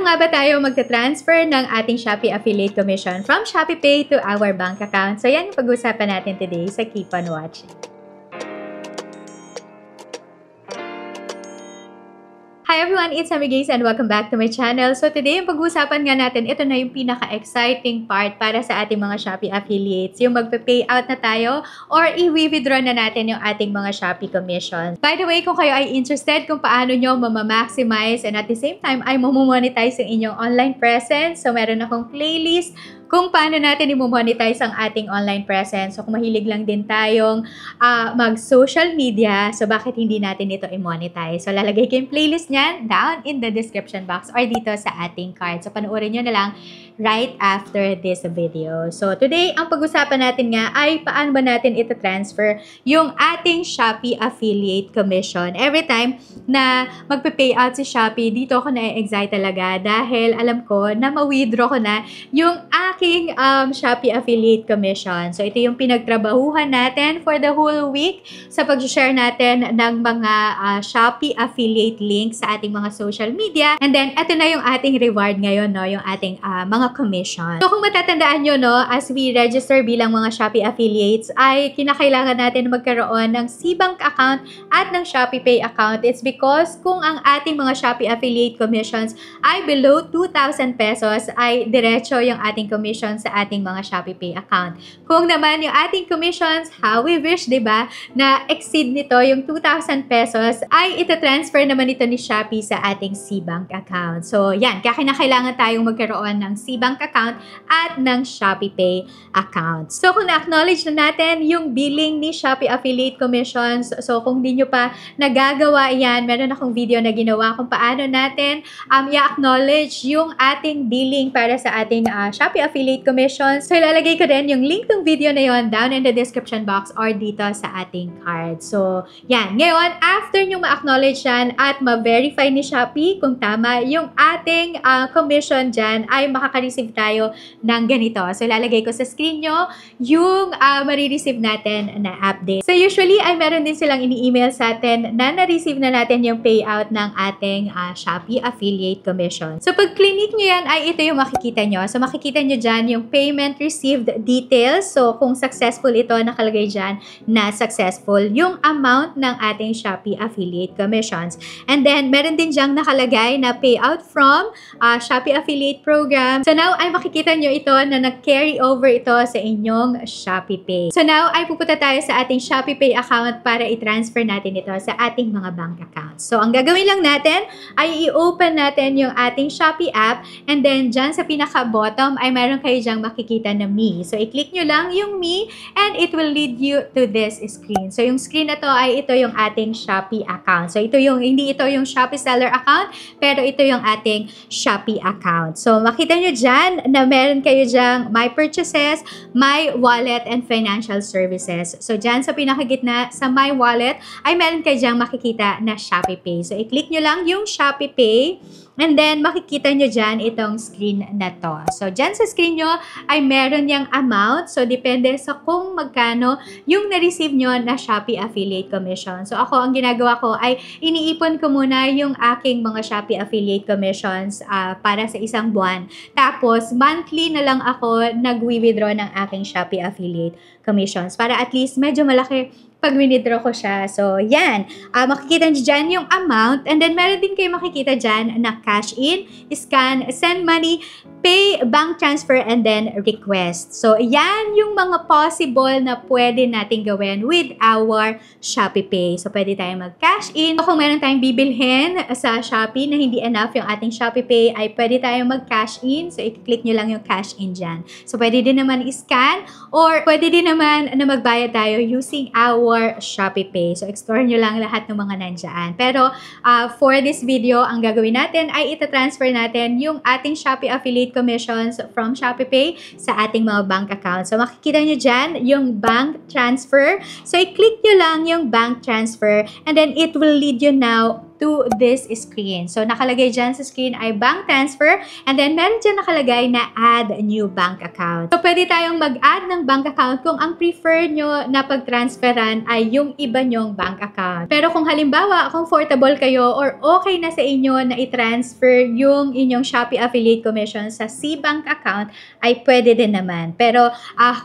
paano nga ba tayo magta-transfer ng ating Shopee Affiliate Commission from ShopeePay to our bank account? So yan yung pag-uusapan natin today sa Keep on Watching. Hi everyone, it's Ami Gaze and welcome back to my channel. So today, yung pag-uusapan nga natin, ito na yung pinaka-exciting part para sa ating mga Shopee affiliates. Yung magpe-payout na tayo or i-withdraw na natin yung ating mga Shopee commissions. By the way, kung kayo ay interested kung paano nyo mamamaximize and at the same time ay mamonetize yung inyong online presence, so meron akong playlist kung paano natin i-monetize ang ating online presence. So kung mahilig lang din tayong mag-social media, so bakit hindi natin ito i-monetize? So lalagay ko yung playlist niyan down in the description box or dito sa ating card. So panoorin nyo na lang right after this video. So today, ang pag-usapan natin nga ay paano ba natin ito transfer yung ating Shopee Affiliate Commission. Every time na magpe-payout si Shopee, dito ako na-excite talaga dahil alam ko na ma-withdraw ko na yung aking Shopee Affiliate Commission. So ito yung pinagtrabahuhan natin for the whole week sa pag-share natin ng mga Shopee Affiliate links sa ating mga social media. And then, ito na yung ating reward ngayon, no? Yung ating mga commission. So, kung matatandaan nyo, no, as we register bilang mga Shopee affiliates, ay kinakailangan natin magkaroon ng Cbank account at ng ShopeePay account. It's because kung ang ating mga Shopee affiliate commissions ay below 2,000 pesos, ay diretso yung ating commission sa ating mga ShopeePay account. Kung naman yung ating commissions, how we wish, diba, na exceed nito yung 2,000 pesos, ay ita-transfer naman ito ni Shopee sa ating Cbank account. So, yan, kaya kinakailangan tayong magkaroon ng Cbank account at ng ShopeePay account. So, kung na-acknowledge na natin yung billing ni Shopee Affiliate Commissions, so kung di nyo pa nagagawa yan, meron akong video na ginawa kung paano natin i-acknowledge yung ating billing para sa ating Shopee Affiliate Commissions. So, ilalagay ko rin yung link ng video na yon down in the description box or dito sa ating card. So, yan. Ngayon, after nyo ma-acknowledge yan at ma-verify ni Shopee kung tama yung ating commission dyan, ay makaka-receive tayo ng ganito. So, ilalagay ko sa screen nyo yung marireceive natin na update. So, usually, ay meron din silang ini-email sa atin na na-receive na natin yung payout ng ating Shopee Affiliate Commission. So, pag click nyo yan, ay ito yung makikita nyo. So, makikita nyo dyan yung payment received details. So, kung successful ito, nakalagay dyan na successful yung amount ng ating Shopee Affiliate Commissions. And then, meron din dyang nakalagay na payout from Shopee Affiliate Program. So, now, ay makikita nyo ito na nag-carry over ito sa inyong ShopeePay. So, now, ay pupunta tayo sa ating ShopeePay account para i-transfer natin ito sa ating mga bank accounts. So, ang gagawin lang natin ay i-open natin yung ating Shopee app and then dyan sa pinaka-bottom ay meron kayo dyang makikita na Me. So, i-click nyo lang yung Me and it will lead you to this screen. So, yung screen na to ay ito yung ating Shopee account. So, ito yung, hindi ito yung Shopee seller account, pero ito yung ating Shopee account. So, makita nyo dyan na meron kayo dyang My Purchases, My Wallet, and Financial Services. So, dyan sa pinakagitna sa My Wallet ay meron kayo dyang makikita na ShopeePay. So, i-click nyo lang yung ShopeePay. And then, makikita nyo dyan itong screen na to. So, dyan sa screen nyo ay meron yung amount. So, depende sa kung magkano yung na-receive nyo na Shopee Affiliate Commission. So, ako, ang ginagawa ko ay iniipon ko muna yung aking mga Shopee Affiliate Commissions para sa isang buwan. Tapos, monthly na lang ako nag-withdraw ng aking Shopee Affiliate Commissions para at least medyo malaki pag withdraw ko siya. So, yan. Makikita nyo dyan yung amount. And then, meron din kayo makikita dyan na cash in, scan, send money, pay, bank transfer, and then request. So, yan yung mga possible na pwede natin gawin with our ShopeePay. So, pwede tayong mag-cash in. So, kung meron tayong bibilhin sa Shopee na hindi enough yung ating ShopeePay, ay pwede tayong mag-cash in. So, i-click nyo lang yung cash in dyan. So, pwede din naman i-scan or pwede din naman na magbayad tayo using our ShopeePay. So, explore nyo lang lahat ng mga nandyan. Pero, for this video, ang gagawin natin ay ita-transfer natin yung ating Shopee Affiliate Commissions from ShopeePay sa ating mga bank accounts. So, makikita nyo dyan yung bank transfer. So, i-click nyo lang yung bank transfer and then it will lead you now to this screen. So, nakalagay dyan sa screen ay bank transfer, and then meron dyan nakalagay na add new bank account. So, pwede tayong mag-add ng bank account kung ang prefer nyo na pag-transferan ay yung iba nyong bank account. Pero kung halimbawa, comfortable kayo or okay na sa inyo na i-transfer yung inyong Shopee Affiliate Commission sa C-Bank account, ay pwede din naman. Pero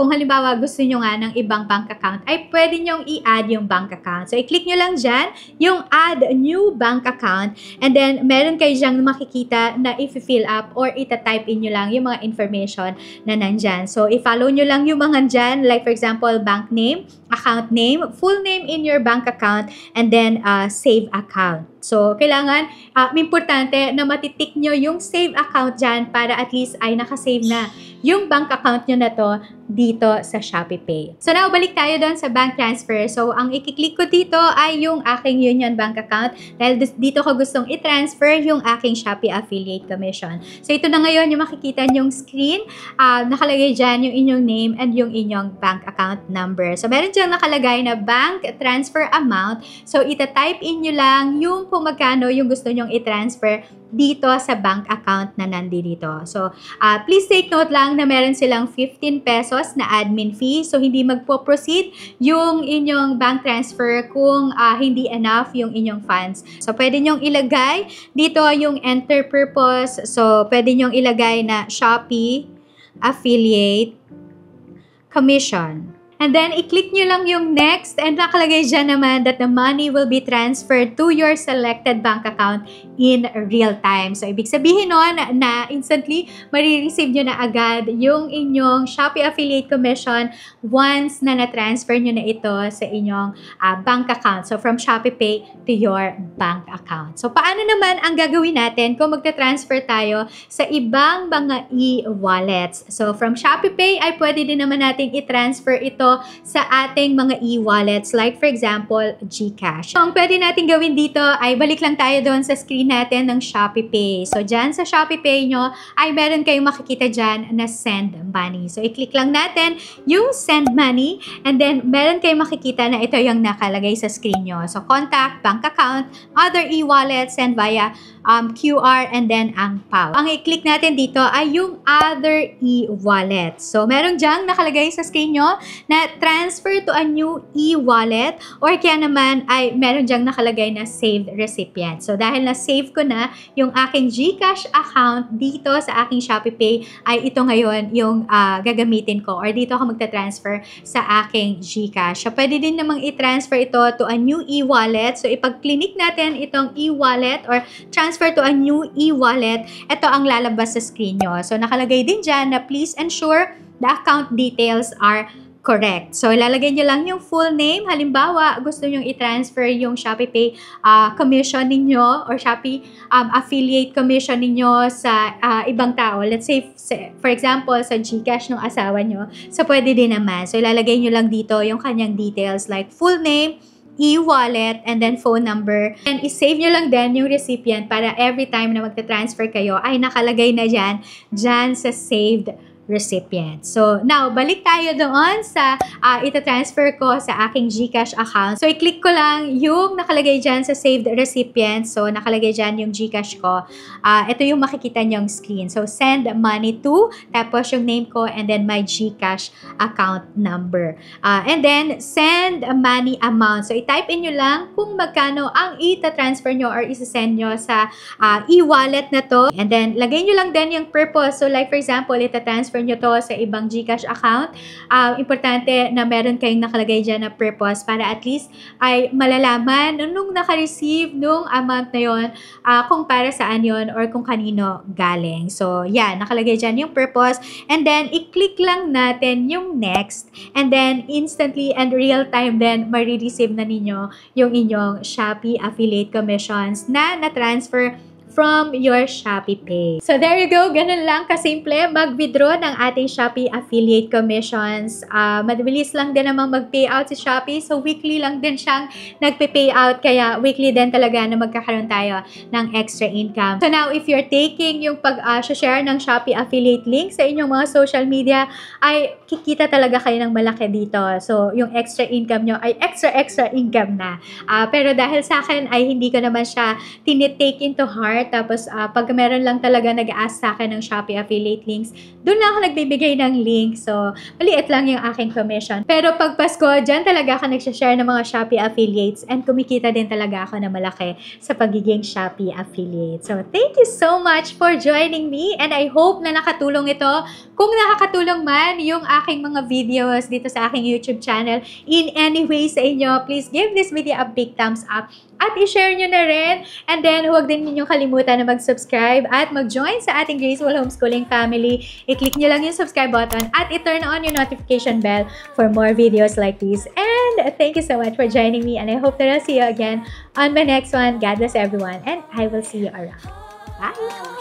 kung halimbawa gusto nyo nga ng ibang bank account, ay pwede nyong i-add yung bank account. So, i-click nyo lang dyan yung add new bank account, and then meron kayo dyang makikita na i-fill up or ita-type in nyo lang yung mga information na nandyan. So, i-follow nyo lang yung mga dyan, like for example, bank name, account name, full name in your bank account, and then save account. So, kailangan, importante na matitik nyo yung save account dyan para at least ay nakasave na yung bank account nyo na to dito sa Shopee Pay. So, now, balik tayo doon sa bank transfer. So, ang i-click ko dito ay yung aking Union Bank account dahil dito ko gustong i-transfer yung aking Shopee Affiliate Commission. So, ito na ngayon yung makikita nyong screen. Nakalagay dyan yung inyong name and yung inyong bank account number. So, meron dyan nakalagay na bank transfer amount. So, ita-type in nyo lang yung kung magkano yung gusto nyong i-transfer dito sa bank account na nandito. So, please take note lang na meron silang 15 pesos na admin fee. So, hindi magpo-proceed yung inyong bank transfer kung hindi enough yung inyong funds. So, pwede nyong ilagay dito yung enter purpose. So, pwede nyong ilagay na Shopee Affiliate Commission. And then, i-click nyo lang yung next and nakalagay dyan naman that the money will be transferred to your selected bank account in real time. So, ibig sabihin nun na instantly, marireceive nyo na agad yung inyong Shopee Affiliate Commission once na na-transfer nyo na ito sa inyong bank account. So, from Shopee Pay to your bank account. So, paano naman ang gagawin natin kung magta-transfer tayo sa ibang mga e-wallets? So, from Shopee Pay ay pwede din naman natin i-transfer ito sa ating mga e-wallets like for example, GCash. So, ang pwede natin gawin dito ay balik lang tayo doon sa screen natin ng Shopee Pay. So, dyan sa Shopee Pay nyo ay meron kayong makikita dyan na send money. So, i-click lang natin yung send money and then meron kayong makikita na ito yung nakalagay sa screen nyo. So, contact, bank account, other e-wallets, send via QR, and then ang PAW. Ang i-click natin dito ay yung other e-wallet. So, meron dyang nakalagay sa screen nyo na transfer to a new e-wallet or kaya naman ay meron dyang nakalagay na saved recipient. So, dahil na-save ko na yung aking GCash account dito sa aking Shopee Pay, ay ito ngayon yung gagamitin ko or dito ako magta-transfer sa aking GCash. So, pwede din namang i-transfer ito to a new e-wallet. So, ipag-click natin itong e-wallet or transfer to a new e-wallet, ito ang lalabas sa screen nyo. So, nakalagay din dyan na please ensure the account details are correct. So, ilalagay nyo lang yung full name. Halimbawa, gusto nyo i-transfer yung Shopee Pay commission ninyo or Shopee affiliate commission ninyo sa ibang tao. Let's say, for example, sa GCash ng asawa nyo. So, pwede din naman. So, ilalagay nyo lang dito yung kanyang details like full name, e-wallet, and then phone number. And i-save nyo lang din yung recipient para every time na magta-transfer kayo ay nakalagay na dyan sa saved recipient. So, now, balik tayo doon sa ita-transfer ko sa aking GCash account. So, i-click ko lang yung nakalagay dyan sa saved recipient. So, nakalagay dyan yung GCash ko. Ito yung makikita nyong screen. So, send money to, tapos yung name ko, and then my GCash account number. And then, send money amount. So, i-type in nyo lang kung magkano ang ita-transfer nyo or isa-send nyo sa e-wallet na to. And then, lagay nyo lang din yung purpose. So, like for example, ita-transfer nyo to sa ibang GCash account. Importante na meron kayong nakalagay dyan na purpose para at least ay malalaman nung naka-receive nung amount na yon kung para saan yon or kung kanino galing. So, yan. Nakalagay dyan yung purpose. And then, i-click lang natin yung next. And then, instantly and real time then marireceive na ninyo yung inyong Shopee affiliate commissions na na-transfer from your Shopee Pay. So there you go, ganun lang kasimple mag-withdraw ng ating Shopee affiliate commissions. Mabilis lang din namang mag-payout si Shopee, so weekly lang din siyang nagpe-payout, kaya weekly din talaga na magkakaroon tayo ng extra income. So now, if you're taking yung pag-share ng Shopee affiliate link sa inyong mga social media, ay kikita talaga kayo ng malaki dito. So, yung extra income nyo ay extra income na. Pero dahil sa akin ay hindi ko naman siya tinitake into heart. Tapos, pag meron lang talaga nag-ask sa akin ng Shopee affiliate links, doon lang ako nagbibigay ng link. So, maliit lang yung aking commission. Pero pag Pasko, dyan talaga ako nagsashare ng mga Shopee affiliates and kumikita din talaga ako na malaki sa pagiging Shopee affiliate. So, thank you so much for joining me and I hope na nakatulong ito. Kung nakakatulong man yung aking mga videos dito sa aking YouTube channel in any way sa inyo, please give this video a big thumbs up at i-share nyo na rin. And then, huwag din ninyong kalimutan na mag-subscribe at mag-join sa ating Graceful Homeschooling family. I-click nyo lang yung subscribe button at i-turn on yung notification bell for more videos like this. And thank you so much for joining me and I hope that I'll see you again on my next one. God bless everyone and I will see you around. Bye!